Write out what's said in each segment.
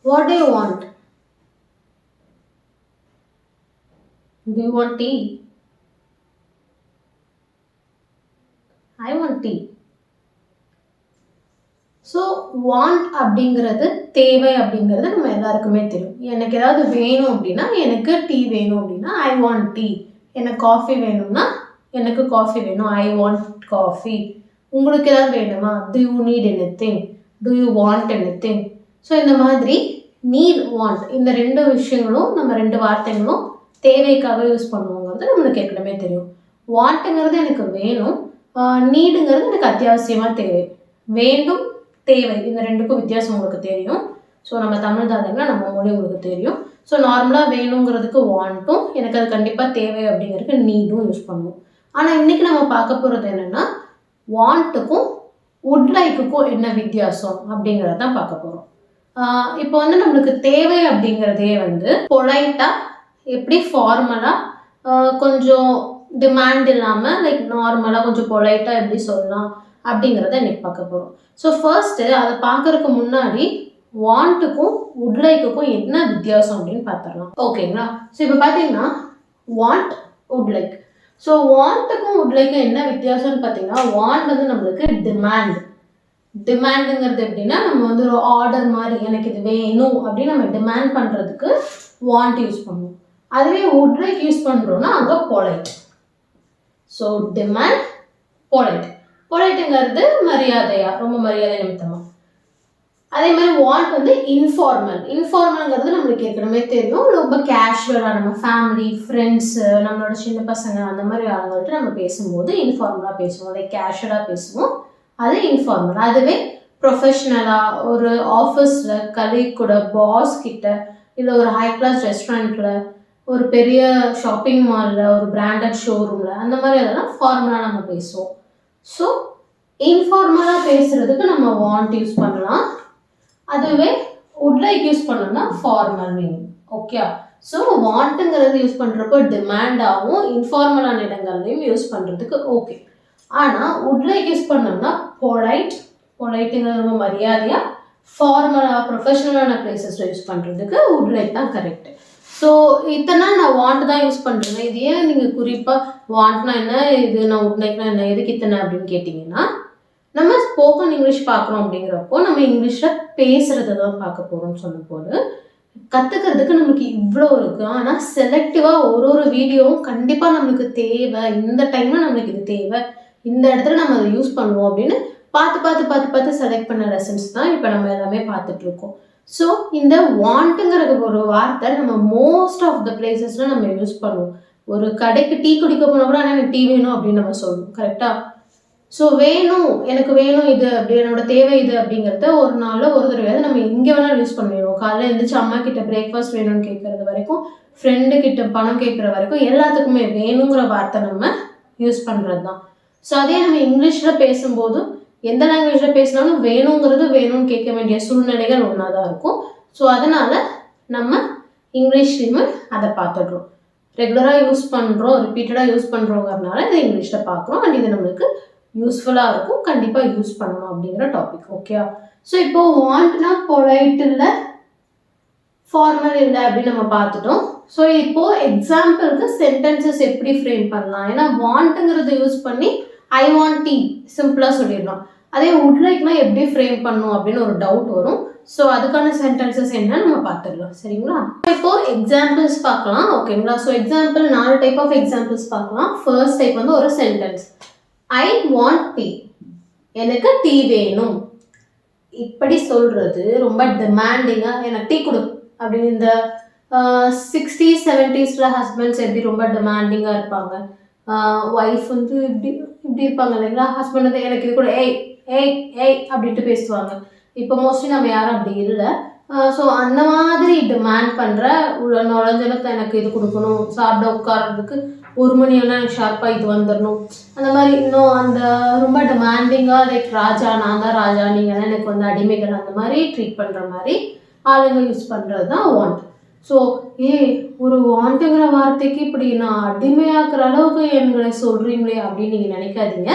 What do you want? Do you want tea? I want tea. So want அப்படிங்கிறது தேவை அப்படிங்கிறது நம்ம எல்லாருக்குமே தெரியும். எனக்கு ஏதாவது வேணும் அப்படின்னா எனக்கு டீ வேணும் அப்படின்னா ஐ வாண்ட் டீ. எனக்கு காஃபி வேணும்னா எனக்கு காஃபி வேணும், ஐ வாண்ட் காஃபி. உங்களுக்கு ஏதாவது வேணுமா? To you need any thing, to you want any thing. So இந்த மாதிரி நீட் வாண்ட் இந்த ரெண்டு விஷயங்களும் நம்ம ரெண்டு வார்த்தைகளும் தேவைக்காக யூஸ் பண்ணுவோங்கிறது நம்மளுக்கு ஏற்கனவே தெரியும். வாண்ட்டுங்கிறது எனக்கு வேணும், நீடுங்கிறது எனக்கு அத்தியாவசியமாக தேவை. வேண்டும் தேவை இந்த ரெண்டுக்கும் வித்தியாசம் உங்களுக்கு தெரியும். ஸோ நம்ம தமிழ் தாங்க நம்ம மொழி உங்களுக்கு தெரியும். ஸோ நார்மலாக வேணுங்கிறதுக்கு வாண்ட்டும், எனக்கு அது கண்டிப்பாக தேவை அப்படிங்கிறதுக்கு நீடும் யூஸ் பண்ணுவோம். ஆனால் இன்றைக்கி நம்ம பார்க்க போகிறது என்னென்னா வாண்ட்டுக்கும் வுட் லைக்குக்கும் என்ன வித்தியாசம் அப்படிங்கிறத தான் பார்க்க போகிறோம். இப்போ வந்து நம்மளுக்கு தேவை அப்படிங்கிறதே வந்து பொலைட்டாக எப்படி ஃபார்மலாக கொஞ்சம் டிமாண்ட் இல்லாமல் லைக் நார்மலாக கொஞ்சம் பொலைட்டாக எப்படி சொல்லலாம் அப்படிங்கிறத இன்னைக்கு பார்க்க போகிறோம். ஸோ ஃபர்ஸ்ட்டு அதை பார்க்கறதுக்கு முன்னாடி வாண்ட்டுக்கும் வுட் லைக்குக்கும் என்ன வித்தியாசம் அப்படின்னு பார்த்துடலாம். ஓகேங்களா? ஸோ இப்போ பார்த்தீங்கன்னா வாண்ட் வுட் லைக். ஸோ வாண்ட்டுக்கும் வுட் லைக்கும் என்ன வித்தியாசம்னு பார்த்தீங்கன்னா வாண்ட் வந்து நம்மளுக்கு டிமாண்டுங்கிறது எப்படின்னா நம்ம வந்து ஒரு ஆர்டர் மாதிரி எனக்கு இது வேணும் அப்படின்னு நம்ம டிமாண்ட் பண்ணுறதுக்கு வாண்ட் யூஸ் பண்ணுவோம். அதுவே வுட் லைக் யூஸ் பண்ணுறோன்னா அங்கே பொலைட். So demand polite. பொலைட்டுங்கிறது மரியாதையா, ரொம்ப மரியாதை நிமித்தமாக. அதே மாதிரி வாண்ட் வந்து இன்ஃபார்மல்ங்கிறது நம்மளுக்கு ஏற்கனவே தெரியும், ரொம்ப கேஷுவலாக நம்ம ஃபேமிலி ஃப்ரெண்ட்ஸு நம்மளோட சின்ன பசங்க அந்த மாதிரி ஆளுங்கள்ட்ட நம்ம பேசும்போது இன்ஃபார்மலாக பேசுவோம், அதை கேஷுவலாக பேசுவோம், அது இன்ஃபார்மல். அதுவே ப்ரொஃபஷ்னலாக ஒரு ஆஃபீஸில் கலீக் கூட, பாஸ் கிட்ட, இல்லை ஒரு ஹை கிளாஸ் ரெஸ்டாரண்ட்டில், ஒரு பெரிய ஷாப்பிங் மாலில், ஒரு பிராண்டட் ஷோரூமில், அந்த மாதிரி அதெல்லாம் ஃபார்மலாக நம்ம பேசுவோம். ஸோ இன்ஃபார்மலாக பேசுகிறதுக்கு நம்ம வாண்ட் யூஸ் பண்ணலாம். அதுவே வுட் லைக் யூஸ் பண்ணோம்னா ஃபார்மல் மீனிங். ஓகே? ஸோ வாண்ட்டுங்கிறது யூஸ் பண்ணுறப்போ டிமாண்டாகவும் இன்ஃபார்மலான இடங்கள்லையும் யூஸ் பண்ணுறதுக்கு ஓகே. ஆனால் வுட் லைக் யூஸ் பண்ணோம்னா பொலைட்டுங்கிறது ரொம்ப மரியாதையாக, ஃபார்மலாக ப்ரொஃபஷனலான பிளேசஸில் யூஸ் பண்ணுறதுக்கு வுட் லைக் தான் கரெக்டு. ஸோ இத்தனை நான் வாண்ட் தான் யூஸ் பண்ணுறேன். இது ஏன் நீங்கள் குறிப்பாக வாண்ட்னா என்ன, இது நான் வுட் லைக்னா என்ன, எதுக்கு இத்தனை அப்படின்னு கேட்டிங்கன்னா, நம்ம ஸ்போக்கன் இங்கிலீஷ் பார்க்குறோம் அப்படிங்கிறப்போ நம்ம இங்கிலீஷில் பேசுகிறத தான் பார்க்க போகிறோம்னு சொல்லும்போது கற்றுக்கிறதுக்கு நம்மளுக்கு இவ்வளோ இருக்குது. ஆனால் செலக்டிவாக ஒரு வீடியோவும் கண்டிப்பாக நம்மளுக்கு தேவை, இந்த டைமில் நம்மளுக்கு இது தேவை, இந்த இடத்துல நம்ம அதை யூஸ் பண்ணுவோம் அப்படின்னு பார்த்து செலக்ட் பண்ண லெசன்ஸ் தான் இப்போ நம்ம எல்லாமே பார்த்துட்ருக்கோம். ஸோ இந்த வாண்ட்டுங்கிற ஒரு வார்த்தை நம்ம மோஸ்ட் ஆஃப் த பிளேசஸில் நம்ம யூஸ் பண்ணுவோம். ஒரு கடைக்கு டீ குடிக்க போனால் கூட ஆனால் எனக்கு டீ வேணும் அப்படின்னு நம்ம சொல்லுவோம். கரெக்டாக? ஸோ எனக்கு வேணும் இது அப்படி, என்னோட தேவை இது அப்படிங்கிறத ஒரு நாளில் ஒரு தடவையாவது நம்ம இங்கே வேணாலும் யூஸ் பண்ணிடுவோம். காலையில் எழுந்திரிச்சு அம்மா கிட்ட பிரேக்ஃபாஸ்ட் வேணும்னு கேட்குறது வரைக்கும், ஃப்ரெண்டு கிட்ட பணம் கேட்குற வரைக்கும் எல்லாத்துக்குமே வேணுங்கிற வார்த்தை நம்ம யூஸ் பண்ணுறது தான். ஸோ அதே நம்ம இங்கிலீஷில் பேசும்போதும் எந்த லாங்குவேஜில் பேசினாலும் வேணும்னு கேட்க வேண்டிய சூழ்நிலைகள் ஒன்றா தான் இருக்கும். ஸோ அதனால் நம்ம இங்கிலீஷ்லேயுமே அதை பார்த்துடுறோம். ரெகுலராக யூஸ் பண்ணுறோம், ரிப்பீட்டடாக யூஸ் பண்ணுறோங்கிறதுனால இதை இங்கிலீஷில் பார்க்குறோம். அண்ட் இது நம்மளுக்கு யூஸ்ஃபுல்லாக இருக்கும், கண்டிப்பாக யூஸ் பண்ணணும் அப்படிங்கிற டாபிக். ஓகே? ஸோ இப்போது வாண்ட்னா பொலைட் இல்லை, ஃபார்மல் இல்லை அப்படின்னு நம்ம பார்த்துட்டோம். ஸோ இப்போது எக்ஸாம்பிளுக்கு சென்டென்சஸ் எப்படி ஃப்ரேம் பண்ணலாம், ஏன்னா வாண்ட்டுங்கிறத யூஸ் பண்ணி ஐ வாண்ட் டீ சிம்பிளாக சொல்லிடலாம். அதே வுட் லைக்னா எப்படி ஃப்ரேம் பண்ணும் அப்படின்னு ஒரு டவுட் வரும். ஸோ அதுக்கான சென்டென்சஸ் என்ன நம்ம பார்த்துடலாம். சரிங்களா? இப்போ எக்ஸாம்பிள்ஸ் பார்க்கலாம். ஓகேங்களா? So example 4 type of examples பார்க்கலாம். ஃபர்ஸ்ட் டைப் வந்து ஒரு சென்டென்ஸ், ஐ வாண்ட் டீ, எனக்கு டீ வேணும். இப்படி சொல்கிறது ரொம்ப டிமாண்டிங்காக, எனக்கு டீ கொடு அப்படின்னு. இந்த 60s 70s ஹஸ்பண்ட்ஸ் எப்படி ரொம்ப டிமாண்டிங்காக இருப்பாங்க, ஒய்ஃப் வந்து இப்படி இருப்பாங்க இல்லைங்களா, ஹஸ்பண்ட் வந்து எனக்கு இது கூட ஏய் ஏய் ஏய் அப்படின்ட்டு பேசுவாங்க. இப்போ மோஸ்ட்லி நம்ம யாரும் அப்படி இல்லை. ஸோ அந்த மாதிரி டிமாண்ட் பண்ணுற நுழைஞ்சனத்தை எனக்கு இது கொடுக்கணும், சாப்பிட உட்கார்றதுக்கு 1 மணி ஆனால் எனக்கு ஷார்ப்பாக இது வந்துடணும், அந்த மாதிரி இன்னும் அந்த ரொம்ப டிமாண்டிங்காக லைக் ராஜா, நான் தான் ராஜா, நீங்கள் தான் எனக்கு வந்து அடிமைகள், அந்த மாதிரி ட்ரீட் பண்ணுற மாதிரி ஆளுங்க யூஸ் பண்ணுறது தான் வாண்ட். ஸோ ஒரு வாண்ட்டுங்கிற வார்த்தைக்கு இப்படி நான் அடிமையாக்குற அளவுக்கு எங்களை சொல்கிறீங்களே அப்படின்னு நீங்கள் நினைக்காதீங்க.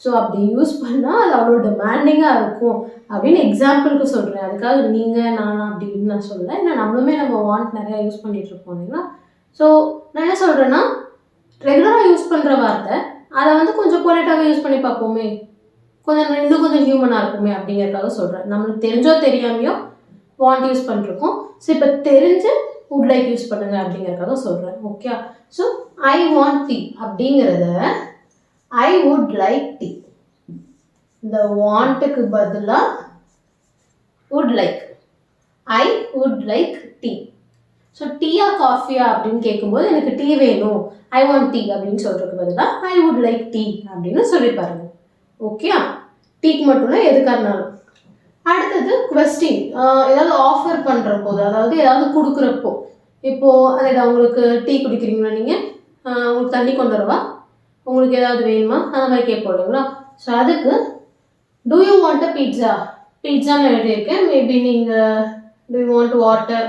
ஸோ அப்படி யூஸ் பண்ணால் அது அவ்வளோ டிமாண்டிங்காக இருக்கும் அப்படின்னு எக்ஸாம்பிளுக்கு சொல்கிறேன். அதுக்காக நீங்கள் நான் அப்படின்னு நான் சொல்லலை. ஏன்னா நம்மளுமே நம்ம வாண்ட் நிறையா யூஸ் பண்ணிகிட்ருப்போம் இல்லைங்களா. ஸோ நான் என்ன சொல்கிறேன்னா, ரெகுலராக யூஸ் பண்ணுற வார்த்தை அதை வந்து கொஞ்சம் பொலைட்டாகவே யூஸ் பண்ணி பார்ப்போமே, இன்னும் கொஞ்சம் ஹியூமனாக இருக்குமே அப்படிங்கிறதுக்காக சொல்கிறேன். நம்மளுக்கு தெரிஞ்சோ தெரியாமையோ வாண்ட் யூஸ் பண்ணிருக்கோம். ஸோ இப்போ தெரிஞ்சு வுட் லைக் யூஸ் பண்ணுங்க அப்படிங்கிறதுக்காக சொல்கிறேன். Okay. So I want tea அப்படிங்கிறத ஐ வுட் லைக் டீ, இந்த வாண்ட்டுக்கு பதிலாக would like, I would like tea. So டீயா காஃபியா அப்படின்னு கேட்கும்போது எனக்கு டீ வேணும், ஐ வாண்ட் டீ அப்படின்னு சொல்கிறதுக்கு பதிலாக ஐ வுட் லைக் டீ அப்படின்னு சொல்லி பாருங்க. ஓகே. டீக்கு மட்டும் இல்லை, எதுக்காக இருந்தாலும். அடுத்தது கொஸ்டின், ஏதாவது ஆஃபர் பண்ணுற போது, அதாவது ஏதாவது கொடுக்குறப்போ, இப்போது அதாவது உங்களுக்கு டீ குடிக்கிறீங்களா, நீங்கள் உங்களுக்கு தண்ணி கொண்டு வரவா, உங்களுக்கு ஏதாவது வேணுமா, அந்த மாதிரி கேட்போம் இல்லைங்களா. ஸோ அதுக்கு do you want a pizza, பீட்சான்னு எழுதியிருக்கேன். மேபி நீங்கள் do you want water,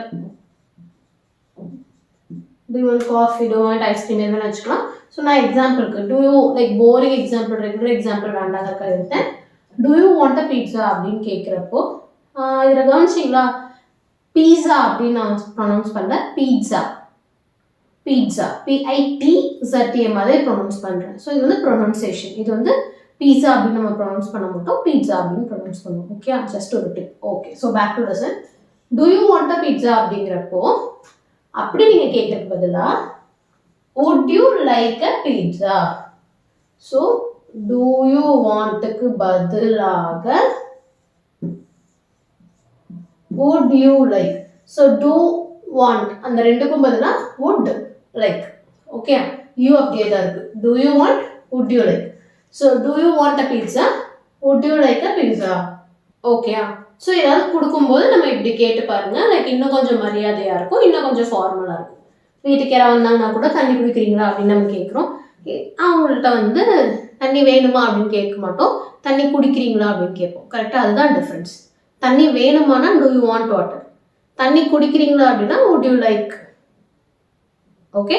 do you want coffee, do want ice cream எதுவும் வச்சுக்கலாம். ஸோ நான் எக்ஸாம்பிளுக்கு do you like boring example, regular example வேண்டாம் எடுத்தேன். Do you want a pizza அப்படின்னு கேட்குறப்போ இதில் கவனிச்சிங்களா, பீஸா அப்படின்னு நான் ப்ரொனவுன்ஸ் பண்ணல, பீட்சா, பீட்சா PITZA மாதிரி ப்ரொனவுன்ஸ் பண்ணுறேன். ஸோ இது வந்து ப்ரொனவுன்சியேஷன். இது வந்து பீஸா அப்படின்னு நம்ம ப்ரொனவுன்ஸ் பண்ண மாட்டோம், பீட்சா அப்படின்னு ப்ரொனவுன்ஸ் பண்ணுவோம். ஓகே, ஜஸ்ட் ஒரு tip. Okay, so back to lesson. Do you want a pizza அப்படிங்கிறப்போ அப்படி நீங்கள் கேட்கறதுக்கு பதிலாக would you like a pizza. So do you வாண்ட்டுக்கு பதிலாக would you like. So do want அந்த ரெண்டுக்கும் பதிலாக வுட் லைக். ஓகே, யூ அப்படியே தான் இருக்கு. Do you want, would you like. So do you want a pizza, would you like a pizza. Okay. So ஏதாவது கொடுக்கும்போது நம்ம இப்படி கேட்டு பாருங்க, லைக் இன்னும் கொஞ்சம் மரியாதையாக இருக்கும், இன்னும் கொஞ்சம் ஃபார்மலாக இருக்கும். வீட்டுக்கு யாராவது வந்தாங்கன்னா கூட தண்ணி குடிக்கிறீங்களா அப்படின்னு நம்ம கேட்குறோம். அவங்கள்ட்ட வந்து தண்ணி வேணுமா அப்படின்னு கேட்க மாட்டோம், தண்ணி குடிக்கிறீங்களா அப்படின்னு கேட்போம். கரெக்டாக, அதுதான் டிஃப்ரென்ஸ். தண்ணி வேணுமானா டூ யூ வாண்ட் வாட்டர், தண்ணி குடிக்கிறீங்களா அப்படின்னா would you like. Okay,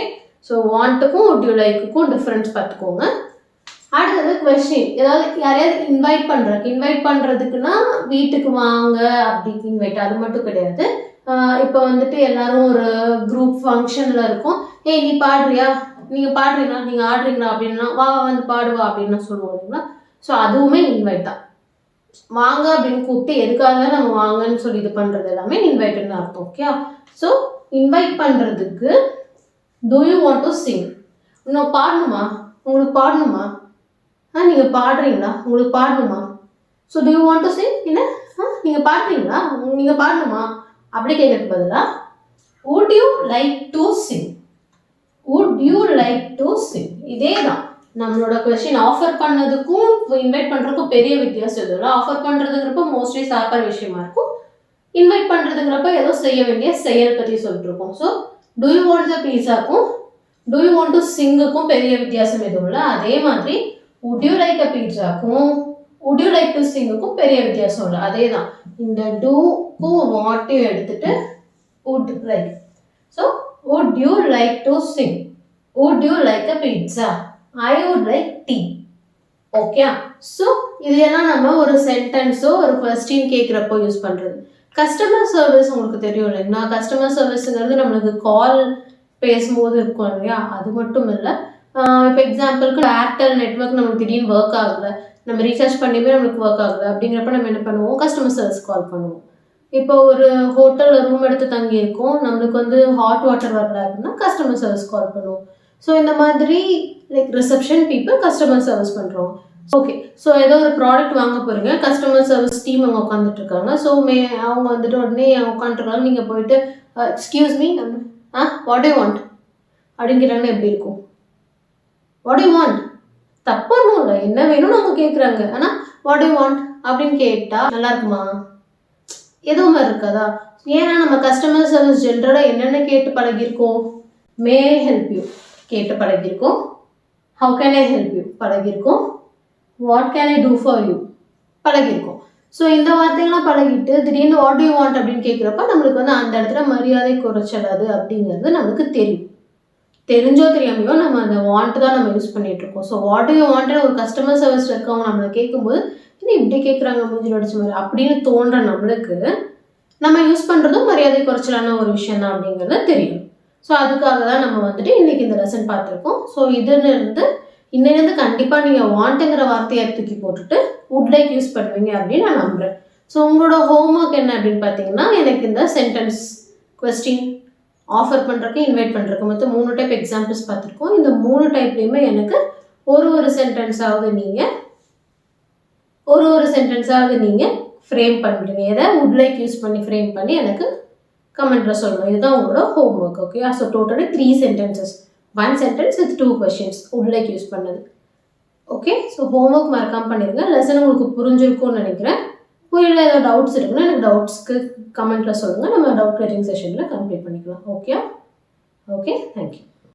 so வாண்ட்டுக்கும் வுட் யூ லைக்குக்கும் டிஃப்ரென்ஸ் பார்த்துக்கோங்க. அடுத்தது கொஸ்டின், ஏதாவது யாரையாவது இன்வைட் பண்ணுறதுக்குன்னா வீட்டுக்கு வாங்க அப்படி இன்வைட், அது மட்டும் கிடையாது. இப்போ வந்துட்டு எல்லாரும் ஒரு குரூப் ஃபங்க்ஷனில் இருக்கும், ஏய் நீ பாடுறியா, நீங்கள் பாடுறீங்களா, நீங்கள் ஆடுறீங்களா அப்படின்னா வா வந்து பாடுவா அப்படின்னு சொல்லுவோம் இல்லைங்களா. ஸோ அதுவுமே இன்வைட் தான். வாங்க அப்படின்னு கூப்பிட்டு எதுக்காக நம்ம வாங்கன்னு சொல்லி இது பண்ணுறது எல்லாமே இன்வைட்டுன்னு அர்த்தம். ஓகே. ஸோ இன்வைட் பண்ணுறதுக்கு do you want to sing, இன்னும் பாடணுமா, உங்களுக்கு பாடணுமா, நீங்கள் பாடுறீங்களா, உங்களுக்கு பாடணுமா. So do you want to sing, என்ன நீங்கள் பாடுறீங்களா, நீங்கள் பாடணுமா அப்படி கேட்கறதுக்கு பதிலாக would you like to sing, would you like to sing. இதே தான் நம்மளோட கொஸ்டின். ஆஃபர் பண்ணதுக்கும் இன்வைட் பண்ணுறதுக்கும் பெரிய வித்தியாசம் எதுவும். ஆஃபர் பண்ணுறதுங்கிறப்ப மோஸ்ட்லி சாப்பிட்ற விஷயமா இருக்கும், இன்வைட் பண்ணுறதுங்கிறப்ப ஏதோ செய்ய வேண்டிய செயல் பற்றி சொல்லிட்டு இருக்கோம். So do you want the பீஸாக்கும் டூ யூ வாண்ட் டு சிங்குக்கும் பெரிய வித்தியாசம் எதுவும் இல்லை. அதே மாதிரி வுட் யூ லைக் அ பீட்சாக்கும் வுட் யூ லைக் டு சிங்குக்கும் பெரிய வித்தியாசம் இல்லை. அதே தான். இந்த டூக்கும் வாட்டையும் எடுத்துட்டு would like. So would you like to sing, would you like a pizza, I would like tea. Okay. So இதெல்லாம் நம்ம ஒரு சென்டென்ஸோ ஒரு கொஸ்டின் கேட்குறப்போ யூஸ் பண்ணுறது. கஸ்டமர் சர்வீஸ் உங்களுக்கு தெரியும் இல்லைங்களா. கஸ்டமர் சர்வீஸுங்கிறது நம்மளுக்கு கால் பேசும்போது இருக்கும் இல்லையா, அது மட்டும் இல்லை. இப்போ எக்ஸாம்பிளுக்கு ஏர்டெல் நெட்ஒர்க் நம்மளுக்கு திடீர்னு ஒர்க் ஆகலை, நம்ம ரீசார்ஜ் பண்ணியுமே நம்மளுக்கு ஒர்க் ஆகுது அப்படிங்கிறப்ப நம்ம என்ன பண்ணுவோம், கஸ்டமர் சர்வீஸ் கால் பண்ணுவோம். இப்போ ஒரு ஹோட்டலில் ரூம் எடுத்து தங்கியிருக்கோம், நம்மளுக்கு வந்து ஹாட் வாட்டர் வரல அப்படின்னா கஸ்டமர் சர்வீஸ் கால் பண்ணுவோம். ஸோ இந்த மாதிரி like reception people customer service பண்ணுறோம். ஓகே. ஸோ ஏதோ ஒரு ப்ராடக்ட் வாங்க போகிறீங்க, கஸ்டமர் சர்வீஸ் டீம் அவங்க உட்காந்துட்டு இருக்காங்க. ஸோ அவங்க வந்துட்டு உடனே உட்காந்துருக்காங்க, நீங்கள் போயிட்டு excuse me what you want அப்படின்னு கேட்டாங்கன்னா எப்படி இருக்கும், வாட் யூ வாண்ட். தப்பானும் இல்லை, என்ன வேணும்னு அவங்க கேட்குறாங்க. ஆனால் வாட் யூ வாண்ட் அப்படின்னு கேட்டால் நல்லா இருக்குமா, ஏதோ மாதிரி இருக்காதா. ஏன்னா நம்ம கஸ்டமர் சர்வீஸ் ஜென்ரலாக என்னென்ன கேட்டு பழகிருக்கோம், மே ஹெல்ப் யூ கேட்டு பழகிருக்கோம், how can I help you பழகிருக்கோம், what can I do for you பழகிருக்கோம். ஸோ இந்த வார்த்தைகள்லாம் பழகிட்டு திடீர்னு வாட் யூ வாண்ட் அப்படின்னு கேட்குறப்ப நம்மளுக்கு வந்து அந்த இடத்துல மரியாதை குறைச்சலாது அப்படிங்கிறது நமக்கு தெரியும். தெரிஞ்சோ தெரியாமையோ நம்ம அந்த வாண்ட் தான் நம்ம யூஸ் பண்ணிட்டு இருக்கோம். ஸோ வாட் யூ வாண்ட் ஒரு கஸ்டமர் சர்வீஸில் இருக்கவங்க நம்மளை கேட்கும்போது இன்னும் இப்படி கேட்குறாங்க மூஞ்சில் அடிச்ச மாதிரி அப்படின்னு தோன்ற நம்மளுக்கு நம்ம யூஸ் பண்ணுறதும் மரியாதை குறைச்சலான ஒரு விஷயம் தான் அப்படிங்கிறது தெரியும். ஸோ அதுக்காக தான் நம்ம வந்துட்டு இன்றைக்கி இந்த லெசன் பார்த்துருக்கோம். ஸோ இதுலேருந்து இன்னிலேருந்து கண்டிப்பாக நீங்கள் வாண்ட்டுங்கிற வார்த்தையை தூக்கி போட்டுட்டு வுட் லைக் யூஸ் பண்ணுவீங்க அப்படின்னு நான் நம்புகிறேன். ஸோ உங்களோட ஹோம்ஒர்க் என்ன அப்படின்னு பார்த்தீங்கன்னா, எனக்கு இந்த சென்டென்ஸ் கொஸ்டின் ஆஃபர் பண்ணுறக்கு இன்வைட் பண்ணுறக்கு மொத்தம் 3 டைப் எக்ஸாம்பிள்ஸ் பார்த்துருக்கோம். இந்த 3 டைப்லேயுமே எனக்கு ஒரு சென்டென்ஸாவது நீங்கள் ஃப்ரேம் பண்ணுறீங்க. எதை வுட் லைக் யூஸ் பண்ணி ஃப்ரேம் பண்ணி எனக்கு கமெண்ட்டில் சொல்லணும். இதுதான் உங்களோட homework. Okay, so totally 3 sentences, 1 sentence with 2 questions would like use பண்ணது. ஓகே, ஸோ ஹோம்ஒர்க் மறக்காமல் பண்ணிடுங்க. லெசன் உங்களுக்கு புரிஞ்சிருக்கும்னு நினைக்கிறேன். புரியல ஏதாவது டவுட்ஸ் இருக்குன்னா எனக்கு டவுட்ஸ்க்கு கமெண்ட்டில் சொல்லுங்கள். நம்ம டவுட் கிளியரிங் செஷனில் கம்ப்ளீட் பண்ணிக்கலாம். Okay, thank you.